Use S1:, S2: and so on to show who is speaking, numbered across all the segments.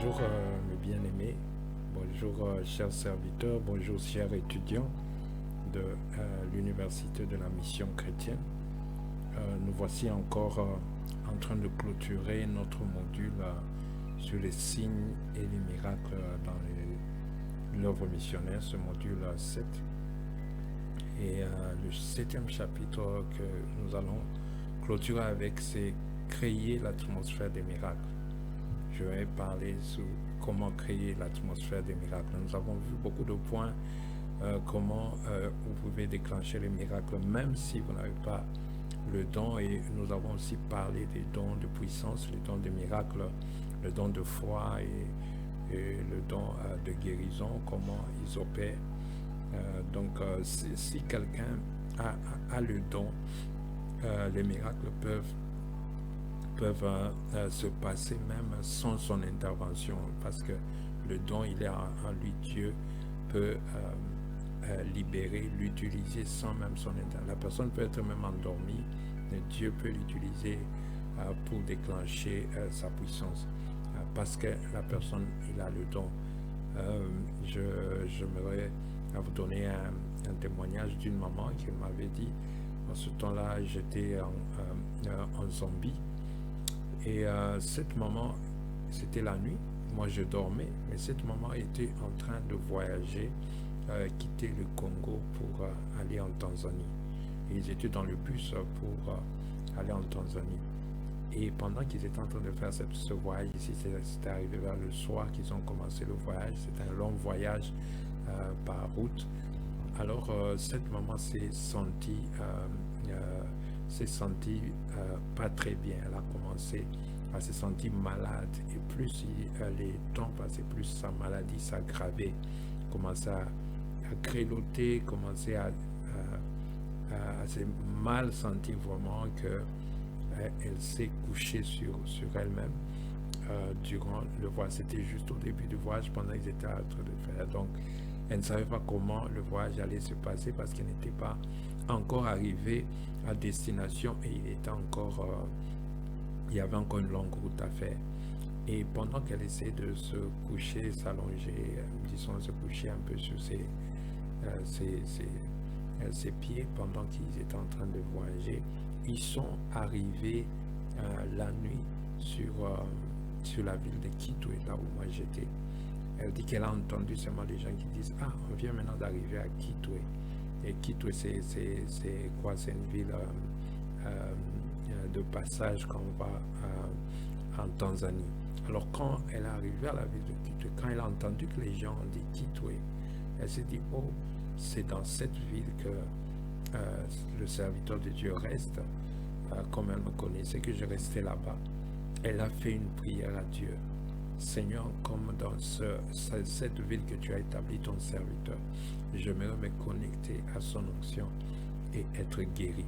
S1: Bonjour mes bien-aimés, bonjour chers serviteurs, bonjour chers étudiants de l'Université de la Mission chrétienne. Nous voici encore en train de clôturer notre module sur les signes et les miracles dans l'œuvre missionnaire, ce module 7. Et le 7e chapitre que nous allons clôturer avec, c'est créer l'atmosphère des miracles. Je vais parler sur comment créer l'atmosphère des miracles. Nous avons vu beaucoup de points, comment vous pouvez déclencher les miracles, même si vous n'avez pas le don. Et nous avons aussi parlé des dons de puissance, les dons de miracles, le don de foi et le don de guérison, comment ils opèrent. Donc, si quelqu'un a le don, les miracles peuvent se passer même sans son intervention, parce que le don, il est en lui. Dieu peut libérer, l'utiliser sans même son intervention. La personne peut être même endormie, mais Dieu peut l'utiliser pour déclencher sa puissance, parce que la personne, il a le don. J'aimerais vous donner un témoignage d'une maman qui m'avait dit, en ce temps-là, j'étais en Zambie. Et cette maman, c'était la nuit, moi je dormais, mais cette maman était en train de voyager, quitter le Congo pour aller en Tanzanie. Et ils étaient dans le bus pour aller en Tanzanie. Et pendant qu'ils étaient en train de faire ce voyage ici, c'était arrivé vers le soir qu'ils ont commencé le voyage. C'était un long voyage par route. Alors cette maman s'est sentie pas très bien. Elle a commencé à se sentir malade, et plus les temps passaient, plus sa maladie s'aggravait, commençait à grelotter, commençait à se mal sentir vraiment, que elle s'est couchée sur elle-même durant le voyage. C'était juste au début du voyage, pendant qu'ils étaient en train de faire. Donc elle ne savait pas comment le voyage allait se passer, parce qu'elle n'était pas encore arrivée à destination, et il y avait encore une longue route à faire. Et pendant qu'elle essayait de se coucher, s'allonger, disons se coucher un peu sur ses pieds, pendant qu'ils étaient en train de voyager, ils sont arrivés la nuit sur la ville de Kitwe, là où moi j'étais. Elle dit qu'elle a entendu seulement des gens qui disent « Ah, on vient maintenant d'arriver à Kitwe ». Et Kitwe, c'est quoi? C'est une ville de passage quand on va en Tanzanie. Alors quand elle est arrivée à la ville de Kitwe, quand elle a entendu que les gens ont dit Kitwe, elle s'est dit « Oh, c'est dans cette ville que le serviteur de Dieu reste. Comme elle me connaissait, que je restais là-bas. » Elle a fait une prière à Dieu. Seigneur, comme dans cette ville que tu as établi ton serviteur, j'aimerais me connecter à son onction et être guéri.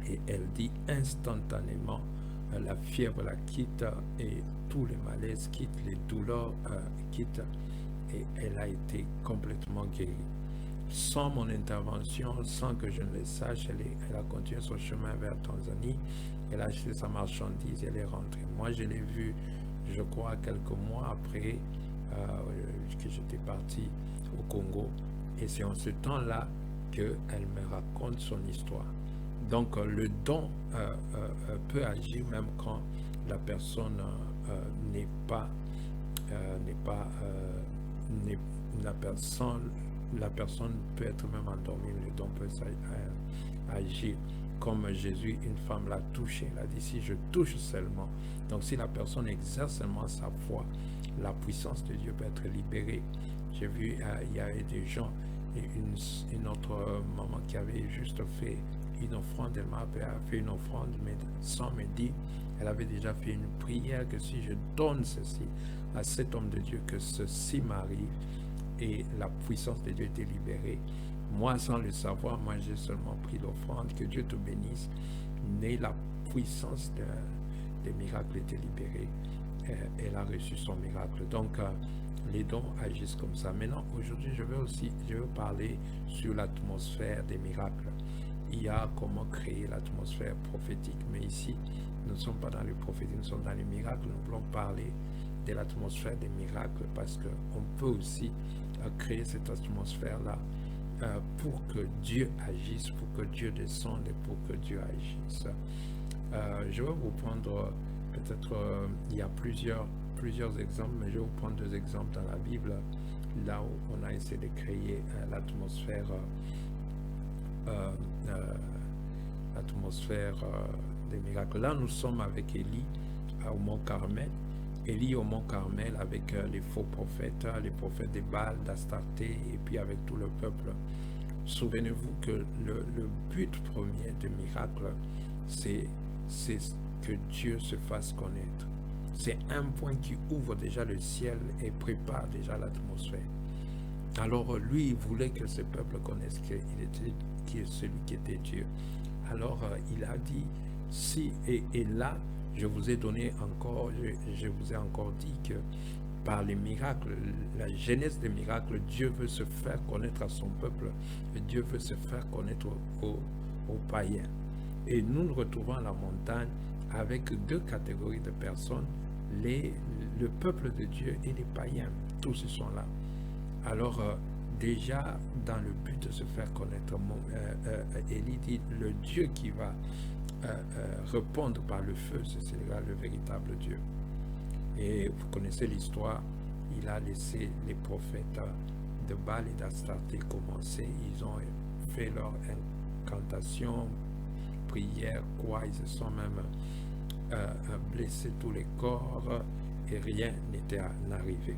S1: Et elle dit instantanément, la fièvre la quitte, et tous les malaises quittent, les douleurs quittent, et elle a été complètement guérie. Sans mon intervention, sans que je ne le sache, elle a continué son chemin vers Tanzanie. Elle a acheté sa marchandise, elle est rentrée. Moi, je l'ai vue, je crois, quelques mois après que j'étais parti au Congo. Et c'est en ce temps-là qu'elle me raconte son histoire. Donc, le don peut agir même quand la personne la personne peut être même endormie, le don peut agir. Comme Jésus, une femme l'a touché, elle a dit si je touche seulement. Donc si la personne exerce seulement sa foi, la puissance de Dieu peut être libérée. J'ai vu, il y avait des gens, et une autre maman qui avait juste fait une offrande. Elle m'a fait une offrande, mais sans me dire, elle avait déjà fait une prière que si je donne ceci à cet homme de Dieu, que ceci m'arrive. Et la puissance de Dieu était libérée. Moi, sans le savoir, moi j'ai seulement pris l'offrande. Que Dieu te bénisse. Mais la puissance des miracles était libérée. Elle a reçu son miracle. Donc, les dons agissent comme ça. Maintenant, aujourd'hui, je veux parler sur l'atmosphère des miracles. Il y a comment créer l'atmosphère prophétique. Mais ici, nous ne sommes pas dans le prophétique, nous sommes dans les miracles. Nous voulons parler de l'atmosphère des miracles, parce qu'on peut aussi créer cette atmosphère-là pour que Dieu agisse, pour que Dieu descende et pour que Dieu agisse. Je vais vous prendre, peut-être, il y a plusieurs exemples, mais je vais vous prendre 2 exemples dans la Bible, là où on a essayé de créer l'atmosphère des miracles. Là, nous sommes avec Élie au Mont Carmel. Élie au Mont Carmel avec les faux prophètes, les prophètes des Baal, d'Astarté, et puis avec tout le peuple. Souvenez-vous que le but premier du miracle, c'est que Dieu se fasse connaître. C'est un point qui ouvre déjà le ciel et prépare déjà l'atmosphère. Alors lui, il voulait que ce peuple connaisse qui est celui qui était Dieu. Alors il a dit, si, et là, je vous ai donné encore, je vous ai encore dit que par les miracles, la genèse des miracles, Dieu veut se faire connaître à son peuple, et Dieu veut se faire connaître aux païens. Et nous nous retrouvons à la montagne avec 2 catégories de personnes, le peuple de Dieu et les païens. Tous ils sont là. Alors, déjà, dans le but de se faire connaître, Élie dit, le Dieu qui va répondre par le feu, c'est le véritable Dieu. Et vous connaissez l'histoire, il a laissé les prophètes de Baal et d'Astarté commencer. Ils ont fait leur incantation, prière, quoi, ils se sont même blessés tous les corps et rien n'était arrivé.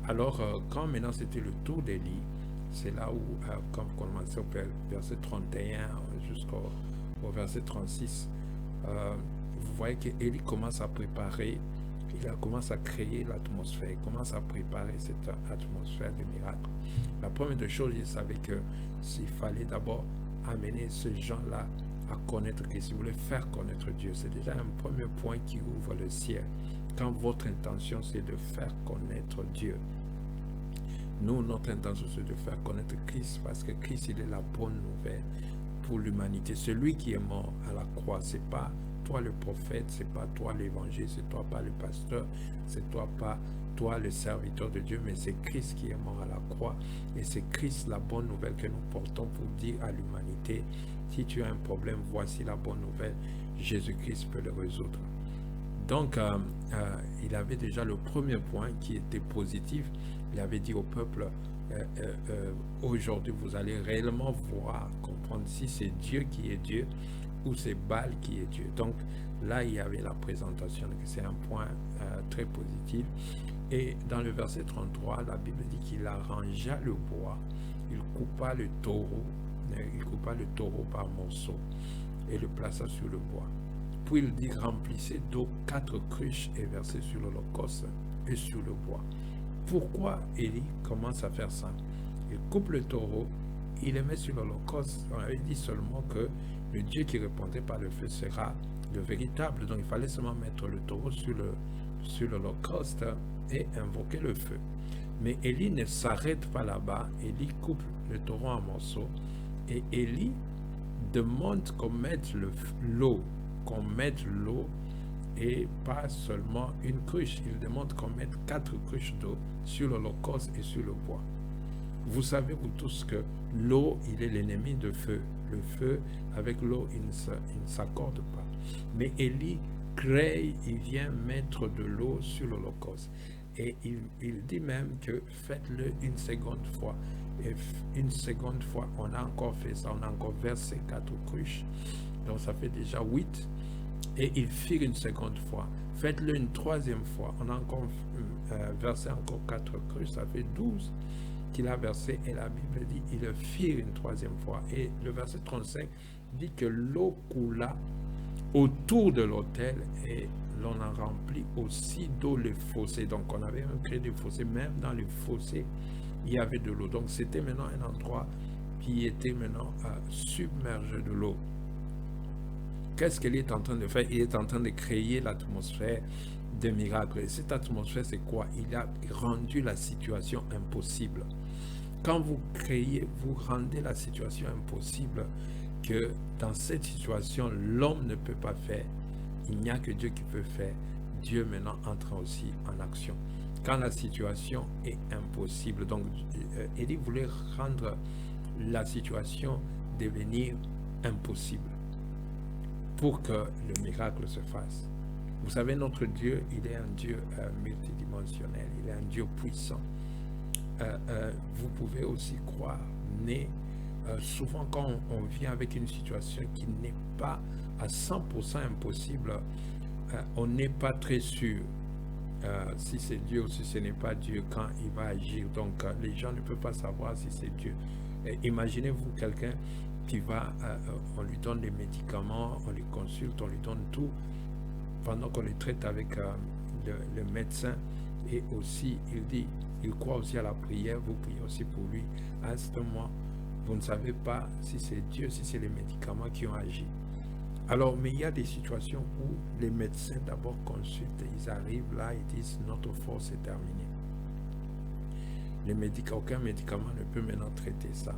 S1: Alors, quand maintenant c'était le tour d'Élie, c'est là où, quand vous commencez au verset 31 jusqu'au verset 36, vous voyez qu'Élie commence à préparer, il commence à créer l'atmosphère, il commence à préparer cette atmosphère de miracle. La première des choses, il savait que s'il fallait d'abord amener ces gens-là à connaître Christ, il voulait faire connaître Dieu. C'est déjà un premier point qui ouvre le ciel. Quand votre intention, c'est de faire connaître Dieu. Nous, notre intention, c'est de faire connaître Christ, parce que Christ, il est la bonne nouvelle pour l'humanité. Celui qui est mort à la croix, c'est pas toi le prophète, c'est pas toi l'évangile, c'est toi pas le pasteur, c'est toi pas toi le serviteur de Dieu, mais c'est Christ qui est mort à la croix. Et c'est Christ la bonne nouvelle que nous portons pour dire à l'humanité, si tu as un problème, voici la bonne nouvelle, Jésus-Christ peut le résoudre. Donc, il avait déjà le premier point qui était positif. Il avait dit au peuple, aujourd'hui, vous allez réellement voir, comprendre si c'est Dieu qui est Dieu ou c'est Baal qui est Dieu. Donc, là, il y avait la présentation. C'est un point très positif. Et dans le verset 33, la Bible dit qu'il arrangea le bois, il coupa le taureau par morceaux et le plaça sur le bois. Puis il dit, remplissez d'eau 4 cruches et versez sur l'holocauste et sur le bois. Pourquoi Élie commence à faire ça? Il coupe le taureau, il le met sur l'holocauste. On avait dit seulement que le Dieu qui répondait par le feu sera le véritable. Donc il fallait seulement mettre le taureau sur l'holocauste et invoquer le feu. Mais Élie ne s'arrête pas là-bas. Élie coupe le taureau en morceaux et Élie demande qu'on mette l'eau et pas seulement une cruche. Il demande qu'on mette 4 cruches d'eau sur l'holocauste et sur le bois. Vous savez vous tous que l'eau, il est l'ennemi de feu. Le feu, avec l'eau, il ne s'accorde pas. Mais Élie crée, il vient mettre de l'eau sur l'holocauste. Et il dit même que faites-le une seconde fois. Et une seconde fois, on a encore fait ça, on a encore versé 4 cruches. Donc ça fait déjà 8. Et il fit une seconde fois. Faites-le une troisième fois. On a encore versé encore 4 cruches, ça fait 12 qu'il a versé. Et la Bible dit il le fit une troisième fois. Et le verset 35 dit que l'eau coula autour de l'autel et l'on a rempli aussi d'eau les fossés. Donc on avait créé des fossés, même dans les fossés, il y avait de l'eau. Donc c'était maintenant un endroit qui était maintenant submergé de l'eau. Qu'est-ce qu'il est en train de faire? Il est en train de créer l'atmosphère des miracles. Et cette atmosphère, c'est quoi? Il a rendu la situation impossible. Quand vous créez, vous rendez la situation impossible, que dans cette situation, l'homme ne peut pas faire. Il n'y a que Dieu qui peut faire. Dieu maintenant entre aussi en action. Quand la situation est impossible, donc Élie voulait rendre la situation devenir impossible pour que le miracle se fasse. Vous savez, notre Dieu, il est un Dieu multidimensionnel, il est un Dieu puissant. Vous pouvez aussi croire, mais souvent quand on vient avec une situation qui n'est pas à 100% impossible, on n'est pas très sûr si c'est Dieu ou si ce n'est pas Dieu quand il va agir. Donc les gens ne peuvent pas savoir si c'est Dieu. Imaginez-vous quelqu'un qui va, on lui donne des médicaments, on lui consulte, on lui donne tout, pendant qu'on le traite avec le médecin, et aussi il dit, il croit aussi à la prière, vous priez aussi pour lui. À ce moment, vous ne savez pas si c'est Dieu, si c'est les médicaments qui ont agi. Alors, mais il y a des situations où les médecins d'abord consultent, ils arrivent là, ils disent notre force est terminée. Aucun médicament ne peut maintenant traiter ça.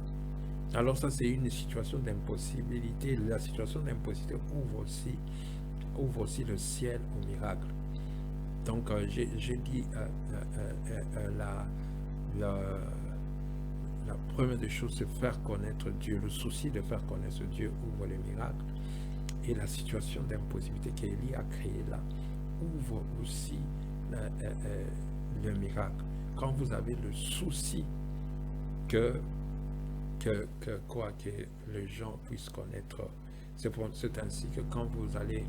S1: Alors ça, c'est une situation d'impossibilité. La situation d'impossibilité ouvre aussi le ciel au miracle. Donc, j'ai dit la première des choses, c'est faire connaître Dieu. Le souci de faire connaître Dieu ouvre les miracles. Et la situation d'impossibilité qu'Élie a créée là ouvre aussi le miracle. Quand vous avez le souci que les gens puissent connaître, c'est ainsi que quand vous allez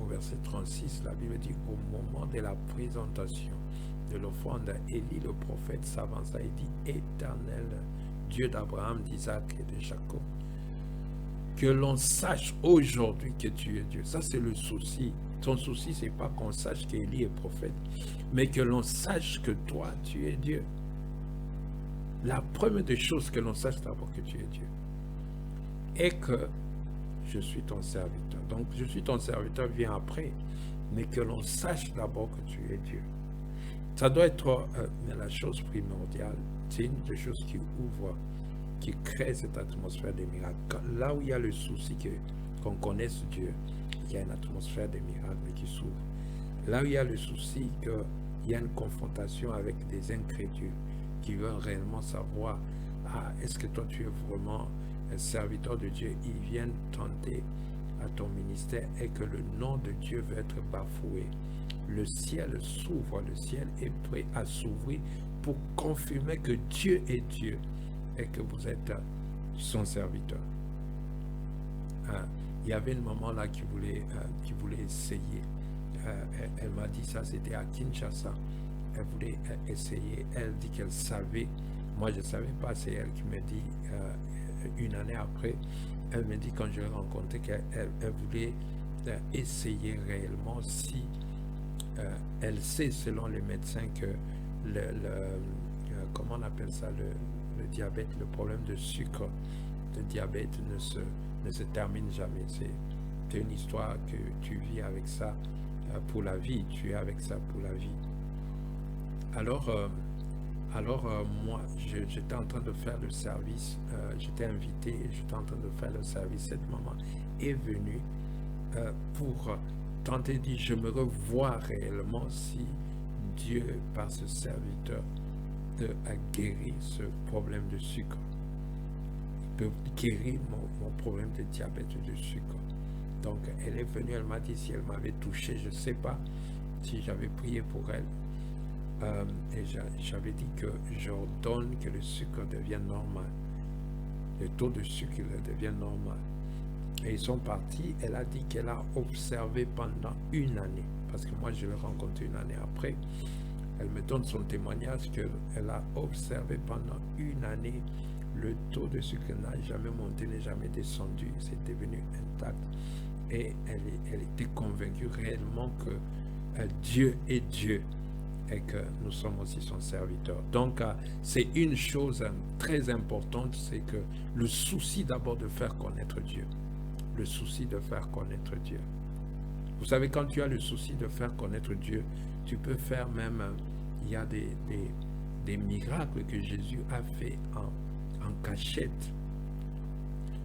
S1: au verset 36, la Bible dit au moment de la présentation de l'offrande, Élie le prophète s'avança et dit: Éternel, Dieu d'Abraham, d'Isaac et de Jacob, que l'on sache aujourd'hui que tu es Dieu. Ça, c'est le souci. Ton souci, c'est pas qu'on sache qu'Élie est prophète, mais que l'on sache que toi, tu es Dieu. La première des choses, que l'on sache d'abord que tu es Dieu. Et que je suis ton serviteur. Donc, je suis ton serviteur vient après, mais que l'on sache d'abord que tu es Dieu. Ça doit être la chose primordiale. C'est une des choses qui ouvre, qui crée cette atmosphère des miracles. Là où il y a le souci qu'on connaisse Dieu, il y a une atmosphère des miracles qui s'ouvre. Là où il y a le souci qu'il y a une confrontation avec des incrédules qui veulent réellement savoir, est-ce que toi tu es vraiment un serviteur de Dieu, ils viennent tenter à ton ministère et que le nom de Dieu veut être bafoué. Le ciel s'ouvre, le ciel est prêt à s'ouvrir pour confirmer que Dieu est Dieu et que vous êtes son serviteur. Il y avait une maman là qui voulait essayer. Elle m'a dit ça, c'était à Kinshasa. Elle voulait essayer. Elle dit qu'elle savait. Moi, je ne savais pas. C'est elle qui me dit, une année après, elle me dit quand je l'ai rencontrée qu'elle voulait essayer réellement si elle sait, selon les médecins, que comment on appelle ça, le diabète, le problème de sucre, le diabète ne se termine jamais. C'est une histoire que tu vis avec ça pour la vie, tu es avec ça pour la vie. Alors, moi, j'étais en train de faire le service, j'étais invité et j'étais en train de faire le service. Cette maman est venue pour tenter de dire, je me revois réellement si Dieu, par ce serviteur, a guéri ce problème de sucre. Il peut guérir mon problème de diabète de sucre. Donc, elle est venue, elle m'a dit si elle m'avait touché, je ne sais pas si j'avais prié pour elle. Et j'avais dit que j'ordonne que le sucre devienne normal. Le taux de sucre devienne normal. Et ils sont partis. Elle a dit qu'elle a observé pendant une année. Parce que moi, je l'ai rencontré une année après. Elle me donne son témoignage qu'elle a observé pendant une année. Le taux de sucre n'a jamais monté, n'a jamais descendu. C'est devenu intact. Et elle était convaincue réellement que Dieu est Dieu. Et que nous sommes aussi son serviteur. Donc, c'est une chose très importante, c'est que le souci d'abord de faire connaître Dieu. Le souci de faire connaître Dieu. Vous savez, quand tu as le souci de faire connaître Dieu, tu peux faire même, il y a des miracles que Jésus a fait en cachette.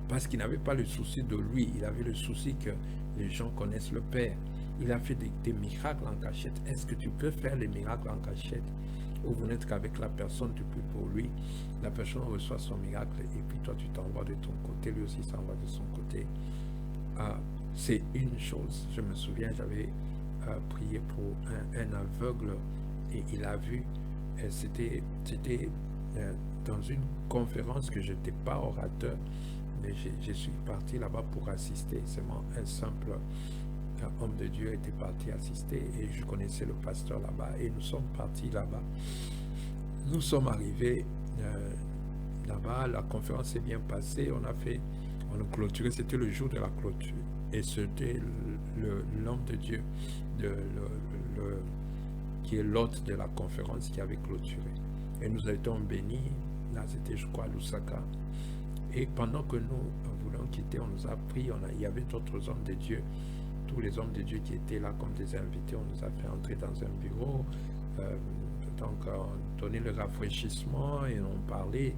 S1: Parce qu'il n'avait pas le souci de lui, il avait le souci que les gens connaissent le Père. il a fait des miracles en cachette. Est-ce que tu peux faire les miracles en cachette? Ou vous n'êtes qu'avec la personne, tu pries pour lui, la personne reçoit son miracle et puis toi tu t'envoies de ton côté, lui aussi s'envoie de son côté. C'est une chose. Je me souviens, j'avais prié pour un aveugle et il a vu. C'était dans une conférence que je n'étais pas orateur, mais je suis parti là-bas pour assister. Seulement un simple homme de Dieu était parti assister et je connaissais le pasteur là-bas et nous sommes partis là-bas. Nous sommes arrivés là-bas, la conférence s'est bien passée, on a clôturé, c'était le jour de la clôture et c'était l'homme de Dieu qui est l'hôte de la conférence qui avait clôturé. Et nous étions bénis, là c'était je crois à Lusaka. Et pendant que nous voulions quitter, on nous a pris, il y avait d'autres hommes de Dieu, tous les hommes de Dieu qui étaient là comme des invités, on nous a fait entrer dans un bureau, donc on donnait le rafraîchissement et on parlait.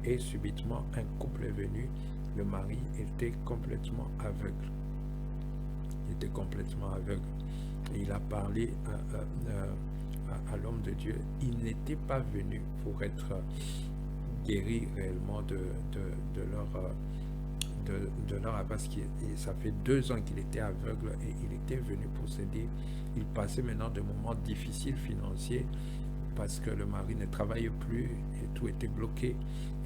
S1: Et subitement, un couple est venu, le mari était complètement aveugle. Il était complètement aveugle. Et il a parlé à l'homme de Dieu. Il n'était pas venu pour être guéri réellement de leur parce que ça fait 2 ans qu'il était aveugle et il était venu pour se dire, il passait maintenant de moments difficiles financiers parce que le mari ne travaillait plus et tout était bloqué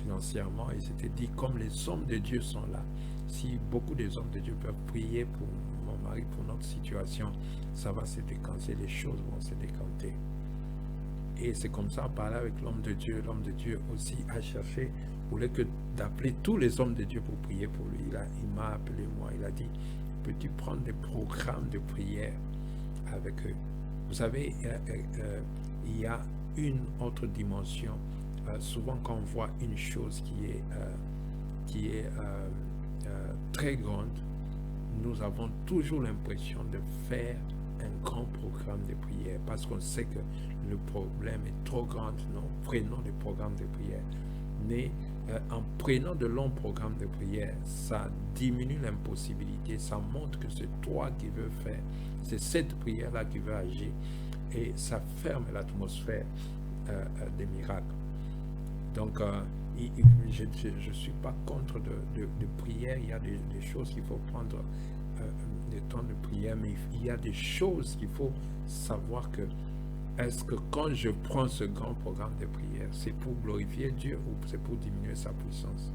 S1: financièrement. Il s'était dit, comme les hommes de Dieu sont là, si beaucoup des hommes de Dieu peuvent prier pour mon mari, pour notre situation, ça va se décanter, les choses vont se décanter. Et c'est comme ça, parler avec l'homme de Dieu aussi a cherché, voulait que d'appeler tous les hommes de Dieu pour prier pour lui. Il m'a appelé moi, il a dit, peux-tu prendre des programmes de prière avec eux? Vous savez, il y a une autre dimension. Souvent quand on voit une chose qui est très grande, nous avons toujours l'impression de faire un grand programme de prière parce qu'on sait que le problème est trop grand. Nous prenons des programmes de prière. Mais en prenant de longs programmes de prière, ça diminue l'impossibilité, ça montre que c'est toi qui veux faire, c'est cette prière-là qui veut agir et ça ferme l'atmosphère des miracles. Donc, je ne suis pas contre de prière, il y a des choses qu'il faut prendre des temps de prière, mais il y a des choses qu'il faut savoir que est-ce que quand je prends ce grand programme de prière, c'est pour glorifier Dieu ou c'est pour diminuer sa puissance?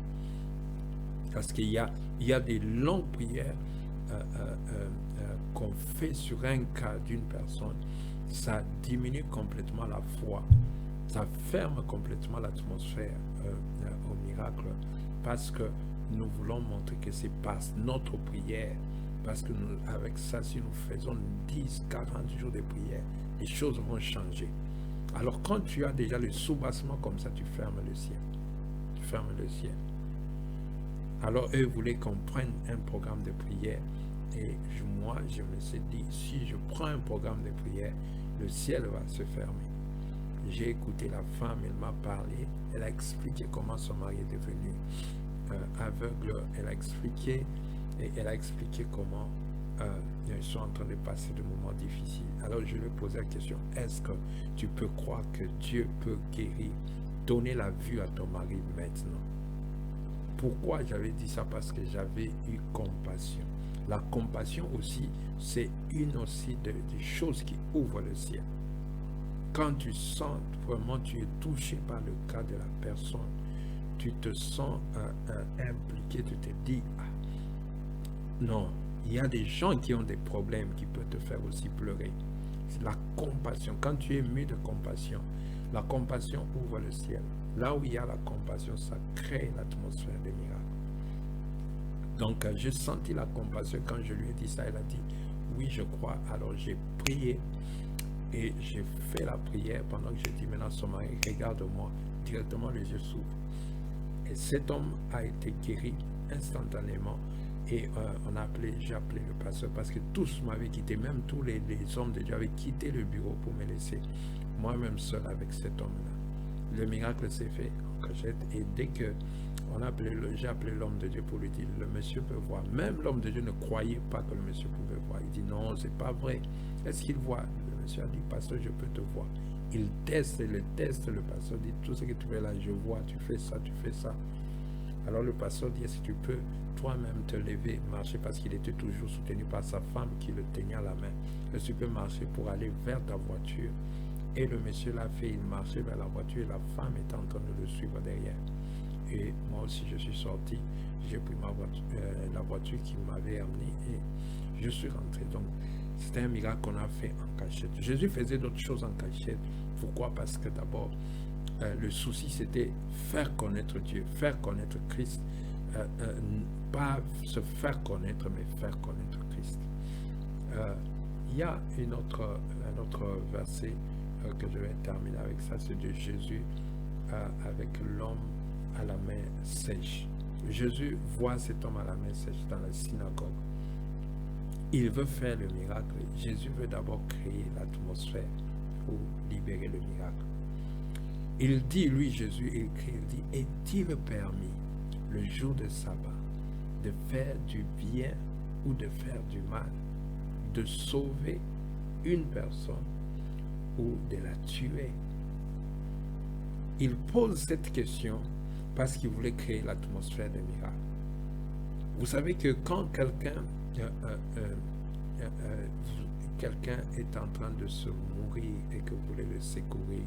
S1: Parce qu'il y a des longues prières qu'on fait sur un cas d'une personne, ça diminue complètement la foi, ça ferme complètement l'atmosphère au miracle, parce que nous voulons montrer que c'est pas notre prière, parce que avec ça, si nous faisons 10, 40 jours de prière, les choses vont changer. Alors quand tu as déjà le soubassement comme ça, tu fermes le ciel. Tu fermes le ciel. Alors eux voulaient qu'on prenne un programme de prière. Et moi, je me suis dit, si je prends un programme de prière, le ciel va se fermer. J'ai écouté la femme, elle m'a parlé, elle a expliqué comment son mari est devenu aveugle, elle a expliqué comment ils sont en train de passer de moments difficiles. Alors je lui ai posé la question, est-ce que tu peux croire que Dieu peut guérir, donner la vue à ton mari maintenant? Pourquoi j'avais dit ça? Parce que j'avais eu compassion. La compassion aussi, c'est une aussi des choses qui ouvrent le ciel. Quand tu sens vraiment, tu es touché par le cas de la personne, tu te sens impliqué, tu te dis, non, il y a des gens qui ont des problèmes qui peuvent te faire aussi pleurer. C'est la compassion. Quand tu es ému de compassion, la compassion ouvre le ciel. Là où il y a la compassion, ça crée l'atmosphère des miracles. Donc, j'ai senti la compassion quand je lui ai dit ça. Elle a dit, oui, je crois. Alors, j'ai prié et j'ai fait la prière pendant que j'ai dit, maintenant, son mari, regarde-moi. Directement, les yeux s'ouvrent. Et cet homme a été guéri instantanément. Et j'ai appelé le pasteur parce que tous m'avaient quitté, même tous les hommes de Dieu avaient quitté le bureau pour me laisser moi-même seul avec cet homme-là. Le miracle s'est fait en cachette et dès que J'ai appelé l'homme de Dieu pour lui dire, le monsieur peut voir. Même l'homme de Dieu ne croyait pas que le monsieur pouvait voir. Il dit, non, c'est pas vrai. Est-ce qu'il voit? Le monsieur a dit, pasteur, je peux te voir. Il teste et le teste. Le pasteur dit, tout ce que tu fais là, je vois, tu fais ça, tu fais ça. Alors le pasteur dit, est-ce que tu peux toi-même te lever, marcher, parce qu'il était toujours soutenu par sa femme qui le tenait à la main. Est-ce que tu peux marcher pour aller vers ta voiture? Et le monsieur l'a fait, il marchait vers la voiture et la femme était en train de le suivre derrière. Et moi aussi, je suis sorti, j'ai pris la voiture qui m'avait amené et je suis rentré. Donc, c'était un miracle qu'on a fait en cachette. Jésus faisait d'autres choses en cachette. Pourquoi? Parce que d'abord, le souci, c'était faire connaître Dieu, faire connaître Christ. Pas se faire connaître, mais faire connaître Christ. Il y a un autre verset que je vais terminer avec ça, c'est de Jésus avec l'homme à la main sèche. Jésus voit cet homme à la main sèche dans la synagogue. Il veut faire le miracle. Jésus veut d'abord créer l'atmosphère pour libérer le miracle. Il dit, lui Jésus, il crie, il dit, est-il permis le jour de sabbat de faire du bien ou de faire du mal, de sauver une personne ou de la tuer? Il pose cette question parce qu'il voulait créer l'atmosphère des miracles. Vous savez que quand quelqu'un est en train de se mourir et que vous voulez le secourir,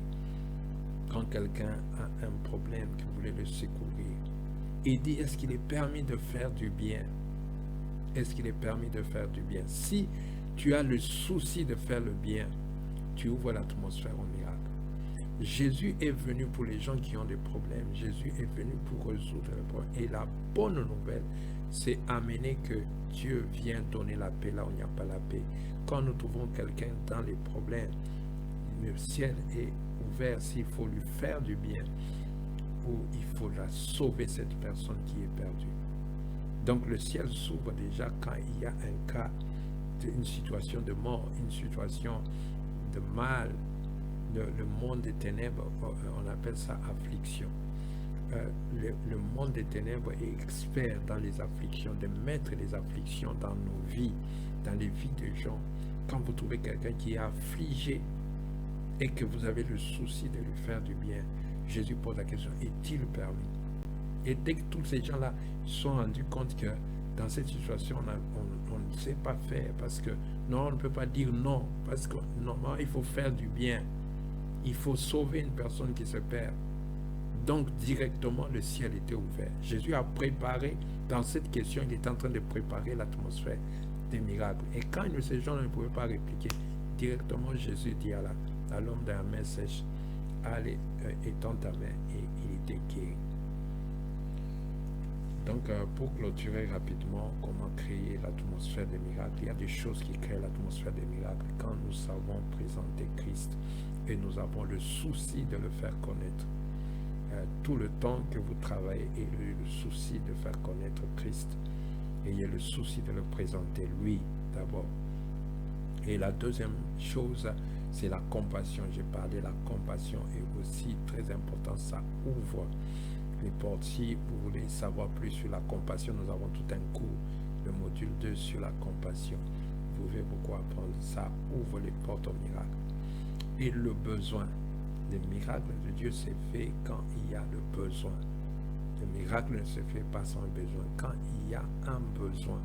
S1: quand quelqu'un a un problème que vous voulez le secourir, il dit, est-ce qu'il est permis de faire du bien? Est-ce qu'il est permis de faire du bien? Si tu as le souci de faire le bien, tu ouvres l'atmosphère au miracle. Jésus est venu pour les gens qui ont des problèmes. Jésus est venu pour résoudre les problèmes. Et la bonne nouvelle, c'est amener que Dieu vient donner la paix là où il n'y a pas la paix. Quand nous trouvons quelqu'un dans les problèmes, le ciel est ouvert s'il faut lui faire du bien ou il faut la sauver, cette personne qui est perdue. Donc le ciel s'ouvre déjà quand il y a un cas, une situation de mort, une situation de mal. Le monde des ténèbres, on appelle ça affliction. Le monde des ténèbres est expert dans les afflictions, de mettre les afflictions dans nos vies, dans les vies des gens. Quand vous trouvez quelqu'un qui est affligé et que vous avez le souci de lui faire du bien, Jésus pose la question, est-il permis? Et dès que tous ces gens-là se sont rendus compte que dans cette situation, on ne sait pas faire, parce que non, on ne peut pas dire non, parce que normalement, il faut faire du bien. Il faut sauver une personne qui se perd. Donc, directement, le ciel était ouvert. Jésus a préparé, dans cette question, il est en train de préparer l'atmosphère des miracles. Et quand ces gens ne pouvaient pas répliquer, directement, Jésus dit à l'homme de la main sèche, allez, étends ta main, et il était guéri. Donc, pour clôturer rapidement comment créer l'atmosphère des miracles, il y a des choses qui créent l'atmosphère des miracles quand nous savons présenter Christ et nous avons le souci de le faire connaître. Tout le temps que vous travaillez, ayez le souci de faire connaître Christ. Ayez le souci de le présenter lui d'abord. Et la deuxième chose, c'est la compassion. J'ai parlé, la compassion est aussi très importante. Ça ouvre les portes. Si vous voulez savoir plus sur la compassion, nous avons tout un cours, le module 2 sur la compassion. Vous pouvez beaucoup apprendre. Ça ouvre les portes au miracle. Et le besoin. Le miracle de Dieu s'est fait quand il y a le besoin. Le miracle ne se fait pas sans besoin. Quand il y a un besoin,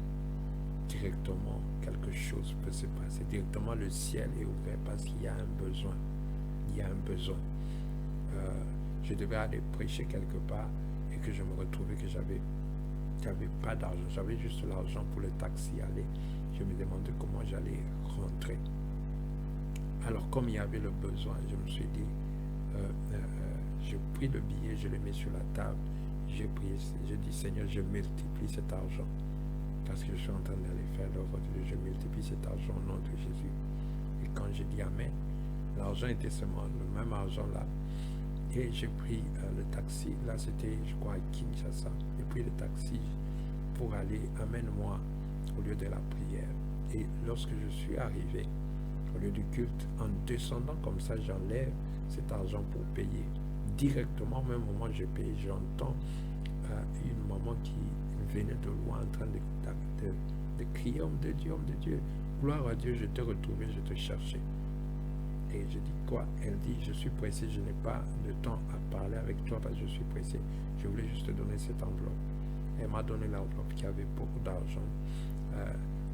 S1: directement, quelque chose peut se passer. Directement, le ciel est ouvert parce qu'il y a un besoin. Il y a un besoin. Je devais aller prêcher quelque part et que je me retrouvais que j'avais pas d'argent. J'avais juste l'argent pour le taxi aller. Je me demandais comment j'allais rentrer. Alors, comme il y avait le besoin, je me suis dit, j'ai pris le billet, je le mets sur la table, j'ai prié, j'ai dit, Seigneur, je multiplie cet argent. Parce que je suis en train d'aller faire l'œuvre de Dieu, je multiplie cet argent au nom de Jésus. Et quand j'ai dit Amen, l'argent était seulement le même argent là. Et j'ai pris le taxi, là c'était, je crois, à Kinshasa. J'ai pris le taxi pour aller, amène-moi au lieu de la prière. Et lorsque je suis arrivé au lieu du culte, en descendant comme ça, j'enlève cet argent pour payer. Directement, au même moment où je paye, j'entends une maman qui venait de loin en train de crier, homme de Dieu, gloire à Dieu, je t'ai retrouvé, je te cherchais. Et je dis quoi? Elle dit, je suis pressé, je n'ai pas de temps à parler avec toi parce que je suis pressé. Je voulais juste te donner cette enveloppe. Elle m'a donné l'enveloppe qui avait beaucoup d'argent.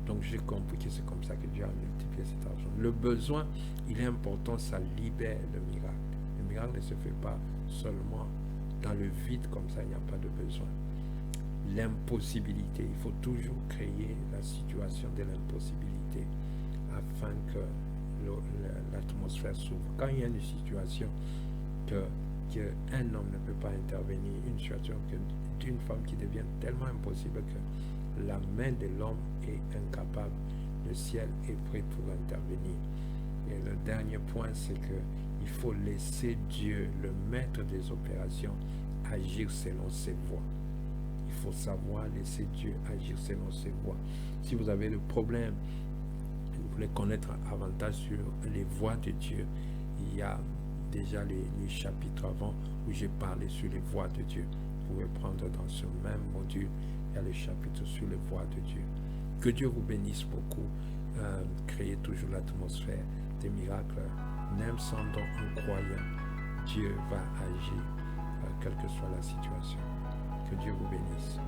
S1: Donc j'ai compris que c'est comme ça que Dieu a multiplié cet argent. Le besoin, il est important, ça libère le miracle. Le miracle ne se fait pas seulement dans le vide comme ça, il n'y a pas de besoin. L'impossibilité, il faut toujours créer la situation de l'impossibilité afin que l'atmosphère s'ouvre. Quand il y a une situation qu'un homme ne peut pas intervenir, une situation d'une femme qui devient tellement impossible que la main de l'homme est incapable, le ciel est prêt pour intervenir. Et le dernier point, c'est qu'il faut laisser Dieu, le maître des opérations, agir selon ses voies. Il faut savoir laisser Dieu agir selon ses voies. Si vous avez le problème, vous voulez connaître avantage sur les voies de Dieu, il y a déjà les chapitres avant où j'ai parlé sur les voies de Dieu. Vous pouvez prendre dans ce même module, il y a les chapitres sur les voies de Dieu. Que Dieu vous bénisse beaucoup. Créez toujours l'atmosphère des miracles. Même sans don en croyant, Dieu va agir, quelle que soit la situation. Que Dieu vous bénisse.